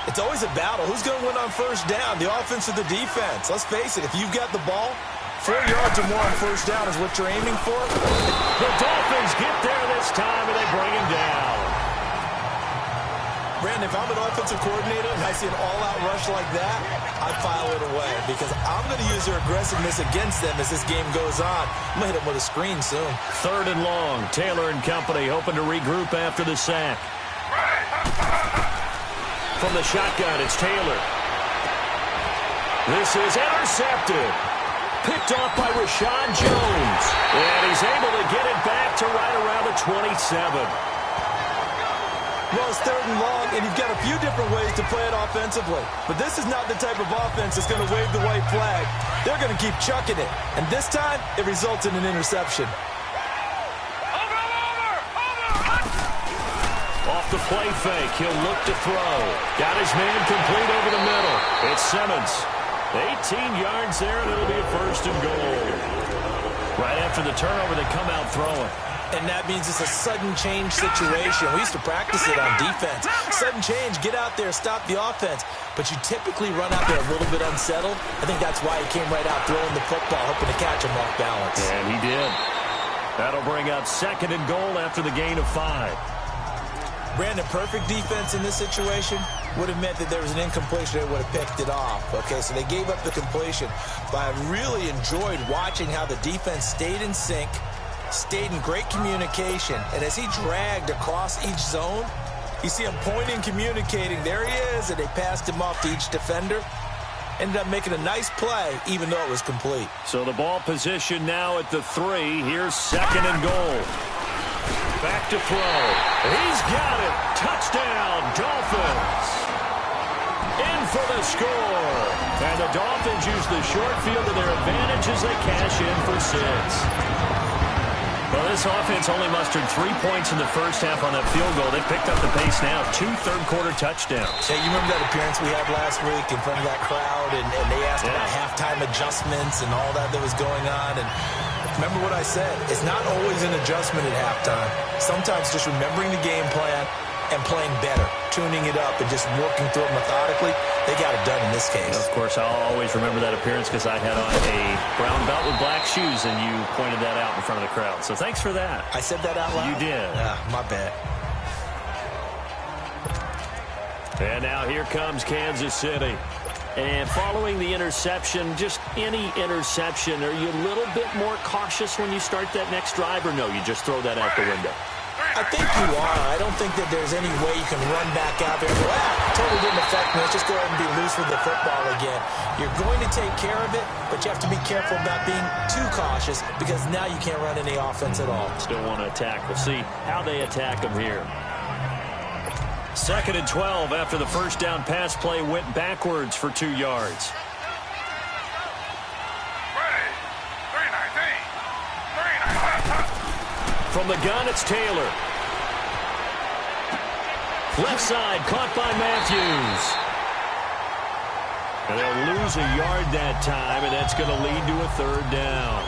It's always a battle. Who's going to win on first down, the offense or the defense? Let's face it, if you've got the ball, 4 yards or more on first down is what you're aiming for. The Dolphins get there this time, and they bring him down. Brandon, if I'm an offensive coordinator and I see an all-out rush like that, I file it away because I'm going to use their aggressiveness against them as this game goes on. I'm going to hit them with a screen soon. 3rd and long. Taylor and company hoping to regroup after the sack. From the shotgun, it's Taylor. This is intercepted. Picked off by Rashad Jones. And he's able to get it back to right around the 27. Well, it's 3rd and long, and you've got a few different ways to play it offensively. But this is not the type of offense that's going to wave the white flag. They're going to keep chucking it. And this time, it results in an interception. Off the play fake, he'll look to throw. Got his man complete over the middle. It's Simmons. 18 yards there, and it'll be a 1st and goal. Right after the turnover, they come out throwing. And that means it's a sudden change situation. We used to practice it on defense. Sudden change, get out there, stop the offense. But you typically run out there a little bit unsettled. I think that's why he came right out throwing the football, hoping to catch him off balance. And he did. That'll bring up 2nd and goal after the gain of 5. Brandon, perfect defense in this situation would have meant that there was an incompletion. They would have picked it off. Okay, so they gave up the completion. But I really enjoyed watching how the defense stayed in sync, stayed in great communication. And as he dragged across each zone, you see him pointing, communicating. There he is, and they passed him off to each defender. Ended up making a nice play, even though it was complete. So the ball position now at the 3. Here's 2nd and goal. Back to throw. He's got it. Touchdown, Dolphins. In for the score. And the Dolphins use the short field to their advantage as they cash in for 6. Well, this offense only mustered 3 points in the first half on that field goal. They picked up the pace now. 2 third-quarter touchdowns. Hey, you remember that appearance we had last week in front of that crowd, and they asked about halftime adjustments and all that was going on. And remember what I said. It's not always an adjustment at halftime. Sometimes just remembering the game plan and playing better, tuning it up and just working through it methodically. They got it done in this case. Of course, I'll always remember that appearance because I had on a brown belt with black shoes, and you pointed that out in front of the crowd. So thanks for that. I said that out loud? You did. My bad. And now here comes Kansas City. And following the interception, just any interception, are you a little bit more cautious when you start that next drive, or no, you just throw that out the window? I think you are. I don't think that there's any way you can run back out there and go, totally didn't affect me. Let's just go ahead and be loose with the football again. You're going to take care of it, but you have to be careful about being too cautious because now you can't run any offense at all. Still want to attack. We'll see how they attack them here. 2nd and 12 after the first down pass play went backwards for 2 yards. From the gun, it's Taylor. Left side, caught by Matthews. And they'll lose a yard that time, and that's going to lead to a 3rd down.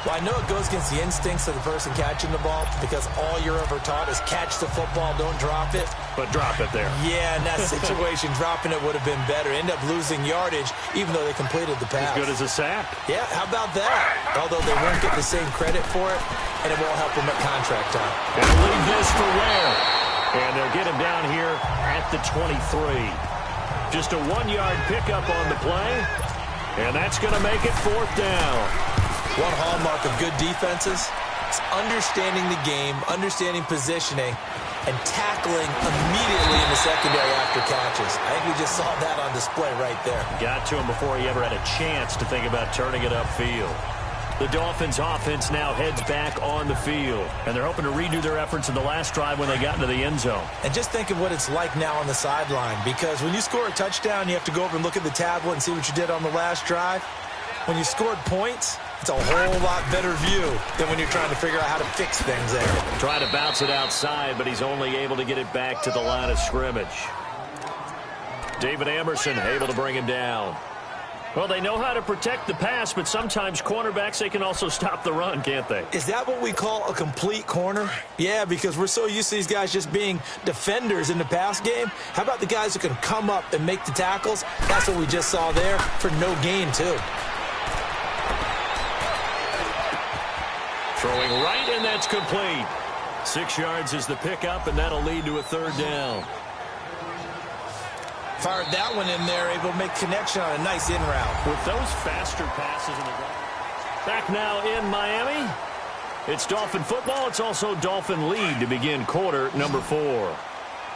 Well, I know it goes against the instincts of the person catching the ball because all you're ever taught is catch the football, don't drop it. But drop it there. Yeah, in that situation, dropping it would have been better. End up losing yardage, even though they completed the pass. As good as a sack. Yeah, how about that? Although they won't get the same credit for it, and it won't help them at contract time. And leave this for Ware. And they'll get him down here at the 23. Just a 1-yard pickup on the play. And that's going to make it 4th down. One hallmark of good defenses is understanding the game, understanding positioning, and tackling immediately in the secondary after catches. I think we just saw that on display right there. Got to him before he ever had a chance to think about turning it upfield. The Dolphins offense now heads back on the field, and they're hoping to redo their efforts in the last drive when they got into the end zone. And just think of what it's like now on the sideline, because when you score a touchdown, you have to go over and look at the tablet and see what you did on the last drive. When you scored points, it's a whole lot better view than when you're trying to figure out how to fix things there. Trying to bounce it outside, but he's only able to get it back to the line of scrimmage. David Amerson able to bring him down. Well, they know how to protect the pass, but sometimes cornerbacks, they can also stop the run, can't they? Is that what we call a complete corner? Yeah, because we're so used to these guys just being defenders in the pass game. How about the guys who can come up and make the tackles? That's what we just saw there for no gain, too. Throwing right, and that's complete. 6 yards is the pickup, and that'll lead to a 3rd down. Fired that one in there, able to make connection on a nice in route. With those faster passes in the ground. Back now in Miami. It's Dolphin football. It's also Dolphin lead to begin quarter number 4.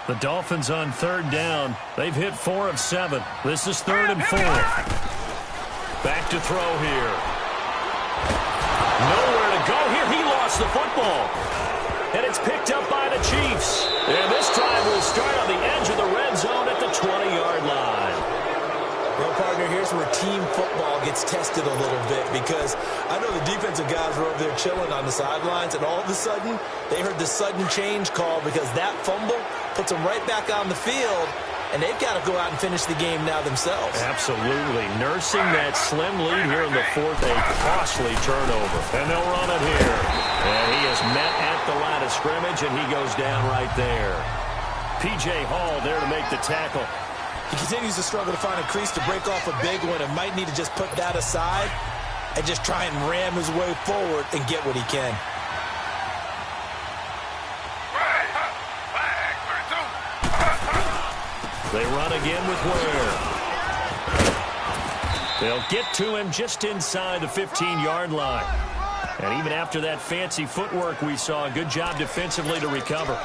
The Dolphins on 3rd down. They've hit 4 of 7. This is 3rd and 4. Back to throw here. Nowhere to go here. He lost the football. And it's picked up by the Chiefs. And this drive will start on the edge of the red zone at the 20-yard line. Well, partner, here's where team football gets tested a little bit, because I know the defensive guys were over there chilling on the sidelines, and all of a sudden, they heard the sudden change call because that fumble puts them right back on the field, and they've got to go out and finish the game now themselves. Absolutely. Nursing that slim lead here in the fourth, a costly turnover. And they'll run it here. And he is met at the line of scrimmage, and he goes down right there. P.J. Hall there to make the tackle. He continues to struggle to find a crease to break off a big one and might need to just put that aside and just try and ram his way forward and get what he can. They run again with Ware. They'll get to him just inside the 15-yard line. And even after that fancy footwork we saw, a good job defensively to recover.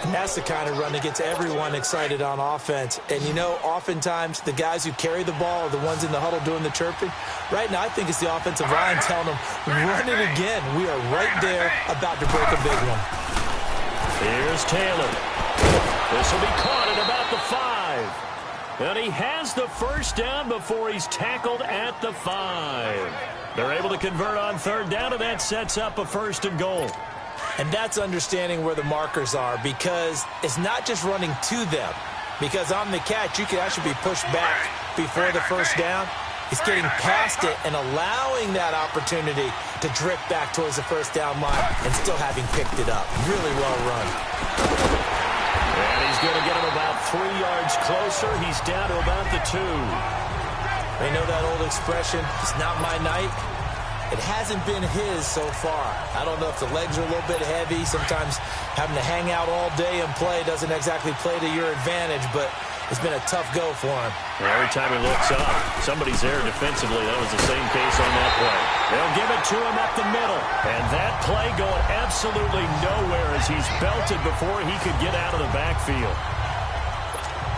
And that's the kind of run that gets everyone excited on offense. And, you know, oftentimes the guys who carry the ball are the ones in the huddle doing the chirping. Right now I think it's the offensive line telling them, run it again. We are right there about to break a big one. Here's Taylor. This will be caught at about the 5. And he has the first down before he's tackled at the 5. They're able to convert on third down, and that sets up a 1st and goal. And that's understanding where the markers are, because it's not just running to them. Because on the catch, you can actually be pushed back before the first down. It's getting past it and allowing that opportunity to drift back towards the first down line and still having picked it up. Really well run. And he's going to get him about 3 yards closer. He's down to about the 2. They know that old expression, it's not my night. It hasn't been his so far. I don't know if the legs are a little bit heavy. Sometimes having to hang out all day and play doesn't exactly play to your advantage, but it's been a tough go for him. Well, every time he looks up, somebody's there defensively. That was the same case on that play. They'll give it to him up the middle. And that play going absolutely nowhere as he's belted before he could get out of the backfield.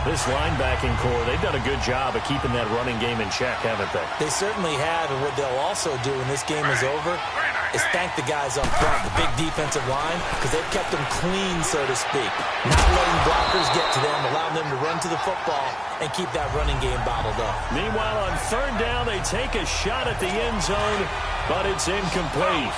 This linebacking core, they've done a good job of keeping that running game in check, haven't they? They certainly have, and what they'll also do when this game is over is thank the guys up front, the big defensive line, because they've kept them clean, so to speak. Not letting blockers get to them, allowing them to run to the football and keep that running game bottled up. Meanwhile, on third down, they take a shot at the end zone, but it's incomplete.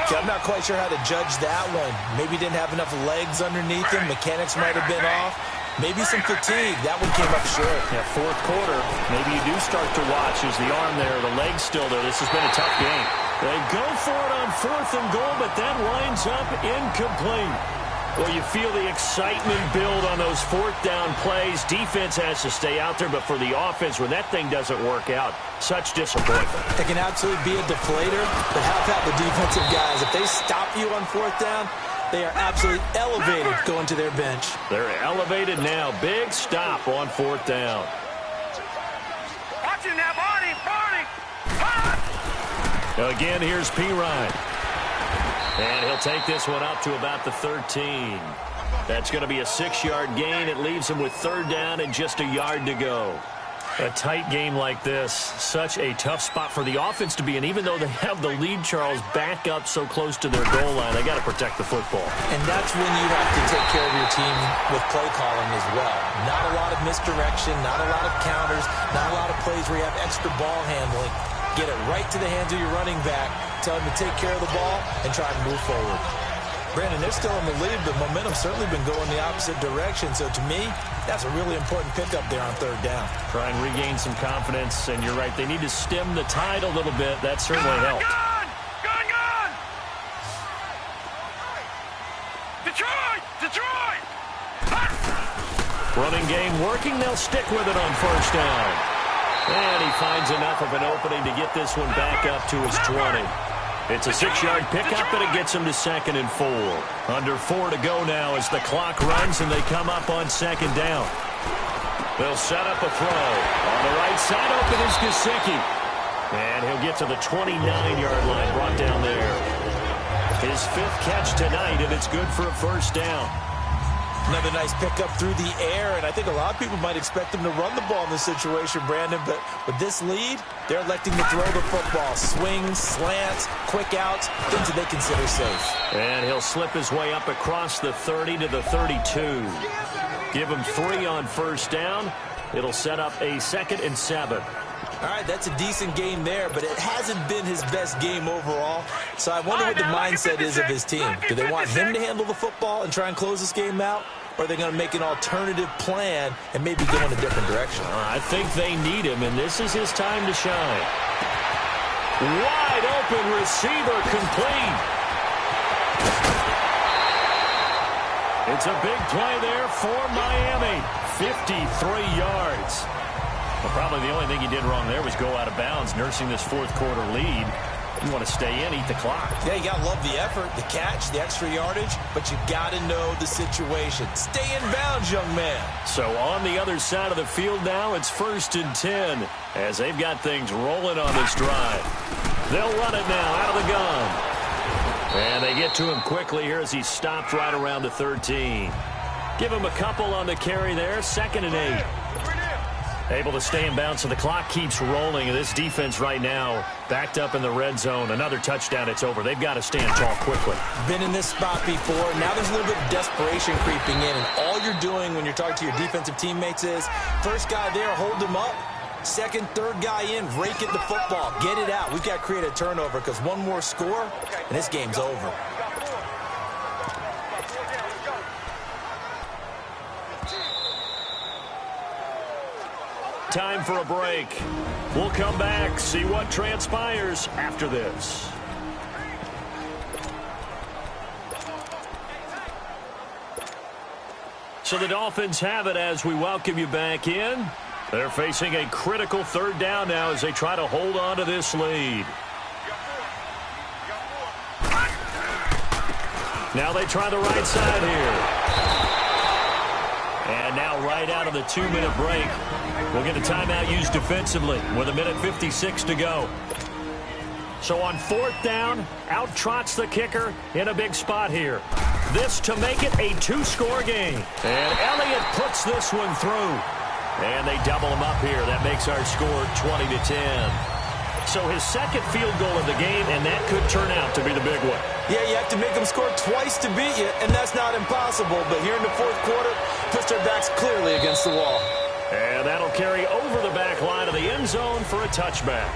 See, I'm not quite sure how to judge that one. Maybe didn't have enough legs underneath him. Mechanics might have been off. Maybe some fatigue. That one came up short. Yeah, fourth quarter, maybe you do start to watch. Is the arm there, the leg's still there. This has been a tough game. They go for it on 4th and goal, but that winds up incomplete. Well, you feel the excitement build on those 4th down plays. Defense has to stay out there, but for the offense, when that thing doesn't work out, such disappointment. It can absolutely be a deflator, but how about the defensive guys? If they stop you on 4th down, they are absolutely elevated going to their bench. They're elevated now. Big stop on 4th down. Watch him now, Barney! Again, here's P. Ryan. And he'll take this one up to about the 13. That's going to be a 6-yard gain. It leaves him with third down and just a yard to go. A tight game like this, such a tough spot for the offense to be in. Even though they have the lead, Charles, back up so close to their goal line, they got to protect the football. And that's when you have to take care of your team with play calling as well. Not a lot of misdirection, not a lot of counters, not a lot of plays where you have extra ball handling. Get it right to the hands of your running back, tell him to take care of the ball, and try to move forward. Brandon, they're still in the lead, but momentum's certainly been going the opposite direction. So to me, that's a really important pickup there on third down. Try and regain some confidence, and you're right. They need to stem the tide a little bit. That certainly helped. Gun! Detroit! Running game working. They'll stick with it on first down. And he finds enough of an opening to get this one back up to his 20. It's a 6-yard pickup, and it gets him to 2nd and 4. Under 4 to go now as the clock runs, and they come up on 2nd down. They'll set up a throw. On the right side, open is Gesicki. And he'll get to the 29-yard line, brought down there. His 5th catch tonight, and it's good for a first down. Another nice pickup through the air, and I think a lot of people might expect him to run the ball in this situation, Brandon, but with this lead, they're electing to throw the football. Swings, slants, quick outs, things that they consider safe. And he'll slip his way up across the 30 to the 32. Give him 3 on first down. It'll set up a 2nd and 7. All right, that's a decent game there, but it hasn't been his best game overall. So I wonder what the mindset is of his team. Do they want him to handle the football and try and close this game out? Or are they going to make an alternative plan and maybe go in a different direction? I think they need him, and this is his time to shine. Wide open receiver complete. It's a big play there for Miami. 53 yards. Well, probably the only thing he did wrong there was go out of bounds, nursing this fourth quarter lead. You want to stay in, eat the clock. Yeah, you got to love the effort, the catch, the extra yardage, but you got to know the situation. Stay in bounds, young man. So on the other side of the field now, it's 1st and 10 as they've got things rolling on this drive. They'll run it now out of the gun. And they get to him quickly here as he stopped right around the 13. Give him a couple on the carry there, 2nd and 8. Able to stay in bounds, so the clock keeps rolling. And this defense right now backed up in the red zone. Another touchdown, it's over. They've got to stand tall quickly. Been in this spot before. Now there's a little bit of desperation creeping in. And all you're doing when you're talking to your defensive teammates is, first guy there, hold him up. Second, third guy in, rake at the football. Get it out. We've got to create a turnover because one more score, and this game's over. Time for a break. We'll come back, see what transpires after this. So the Dolphins have it as we welcome you back in. They're facing a critical 3rd down now as they try to hold on to this lead. Now they try the right side here. And now right out of the 2-minute break, we'll get a timeout used defensively with 1:56 to go. So on 4th down, out trots the kicker in a big spot here. This to make it a 2-score game. And Elliott puts this one through. And they double him up here. That makes our score 20-10. So his 2nd field goal of the game, and that could turn out to be the big one. Yeah, you have to make them score twice to beat you, and that's not impossible. But here in the 4th quarter, puts their backs clearly against the wall. And that'll carry over the back line of the end zone for a touchback.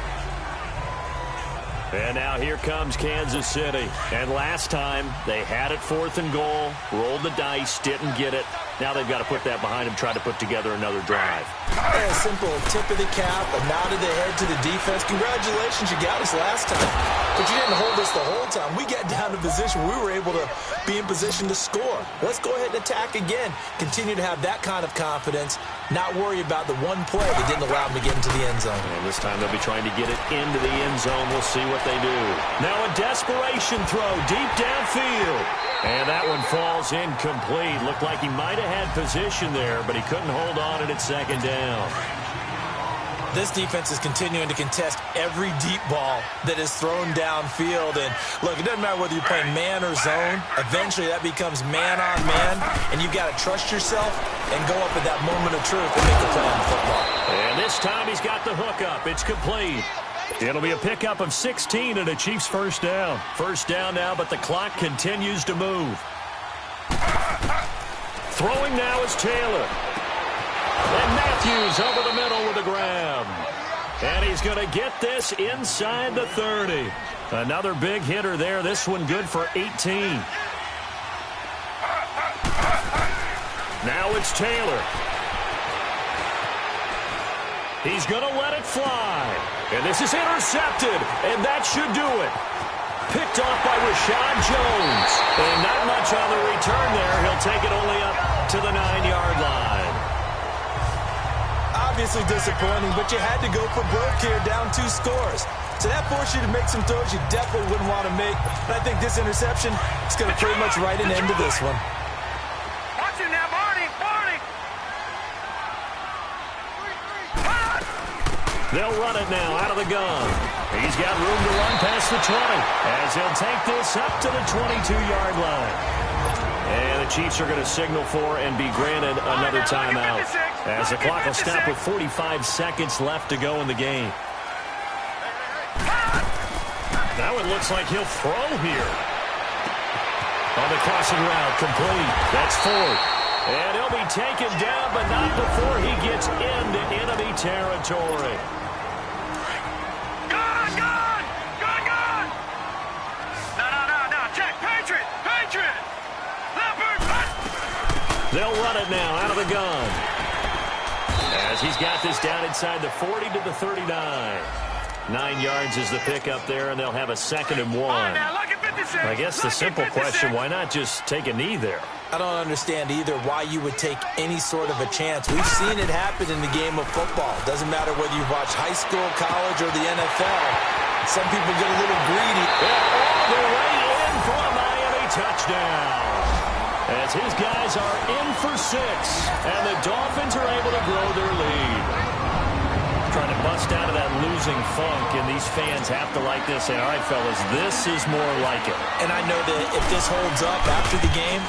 And now here comes Kansas City. And last time, they had it 4th and goal, rolled the dice, didn't get it. Now they've got to put that behind them, try to put together another drive. Yeah, a simple tip of the cap, a nod of the head to the defense. Congratulations, you got us last time. But you didn't hold us the whole time. We got down to position where we were able to be in position to score. Let's go ahead and attack again. Continue to have that kind of confidence, not worry about the one play that didn't allow them to get into the end zone. And this time they'll be trying to get it into the end zone. We'll see what they do. Now a desperation throw deep downfield. And that one falls incomplete. Looked like he might have had position there, but he couldn't hold on and it's 2nd down. This defense is continuing to contest every deep ball that is thrown downfield. And look, it doesn't matter whether you're playing man or zone. Eventually that becomes man on man, and you've got to trust yourself and go up at that moment of truth and make the play on the football. And this time he's got the hook up. It's complete. It'll be a pickup of 16 and a Chiefs 1st down. 1st down now, but the clock continues to move. Throwing now is Taylor. And Matthews over the middle with a grab. And he's going to get this inside the 30. Another big hitter there. This one good for 18. Now it's Taylor. He's going to let it fly. And this is intercepted. And that should do it. Picked off by Rashad Jones. And not much on the return there. He'll take it only up to the 9-yard line. Obviously disappointing, but you had to go for broke here, down 2 scores. So that forced you to make some throws you definitely wouldn't want to make. But I think this interception is going to pretty much write an end to this one. Watch it now, Barney! Barney! They'll run it now out of the gun. He's got room to run past the 20 as he'll take this up to the 22-yard line. And the Chiefs are going to signal for and be granted another timeout as the clock will stop with 45 seconds left to go in the game. Now it looks like he'll throw here. On the crossing route, complete. That's 4th. And he'll be taken down, but not before he gets into enemy territory. the gun. As he's got this down inside the 40 to the 39. 9 yards is the pickup there, and they'll have a 2nd and 1. I guess the simple question, why not just take a knee there? I don't understand either why you would take any sort of a chance. We've seen it happen in the game of football. Doesn't matter whether you watch high school, college, or the NFL. Some people get a little greedy. They're all the way in for a Miami touchdown. As his guys are in for 6, and the Dolphins are able to grow their lead. Trying to bust out of that losing funk, and these fans have to like this. Say, all right, fellas, this is more like it. And I know that if this holds up after the game,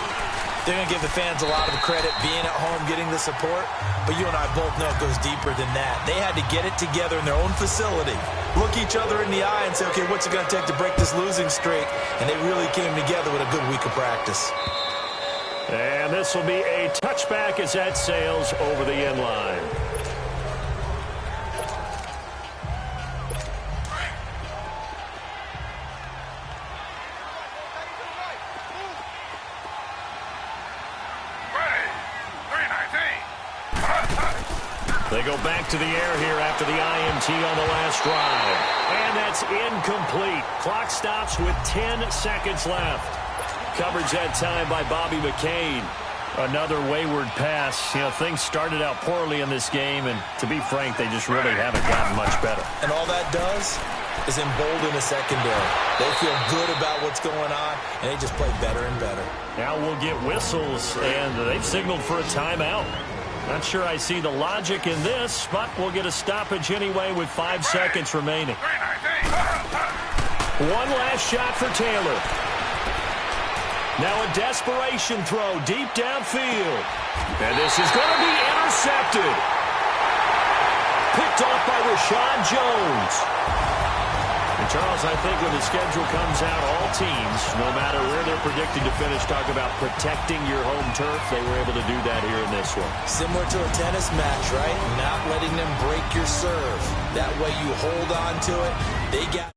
they're going to give the fans a lot of credit being at home, getting the support. But you and I both know it goes deeper than that. They had to get it together in their own facility, look each other in the eye and say, okay, what's it going to take to break this losing streak? And they really came together with a good week of practice. And this will be a touchback as that sails over the end line. They go back to the air here after the INT on the last drive. And that's incomplete. Clock stops with 10 seconds left. Coverage that time by Bobby McCain. Another wayward pass. You know, things started out poorly in this game, and to be frank, they just really haven't gotten much better. And all that does is embolden the secondary. They feel good about what's going on, and they just play better and better. Now we'll get whistles, and they've signaled for a timeout. Not sure I see the logic in this, but we'll get a stoppage anyway with 5 seconds remaining. One last shot for Taylor. Now a desperation throw deep downfield. And this is going to be intercepted. Picked off by Rashad Jones. And Charles, I think when the schedule comes out, all teams, no matter where they're predicted to finish, talk about protecting your home turf. They were able to do that here in this one. Similar to a tennis match, right? Not letting them break your serve. That way you hold on to it. They got...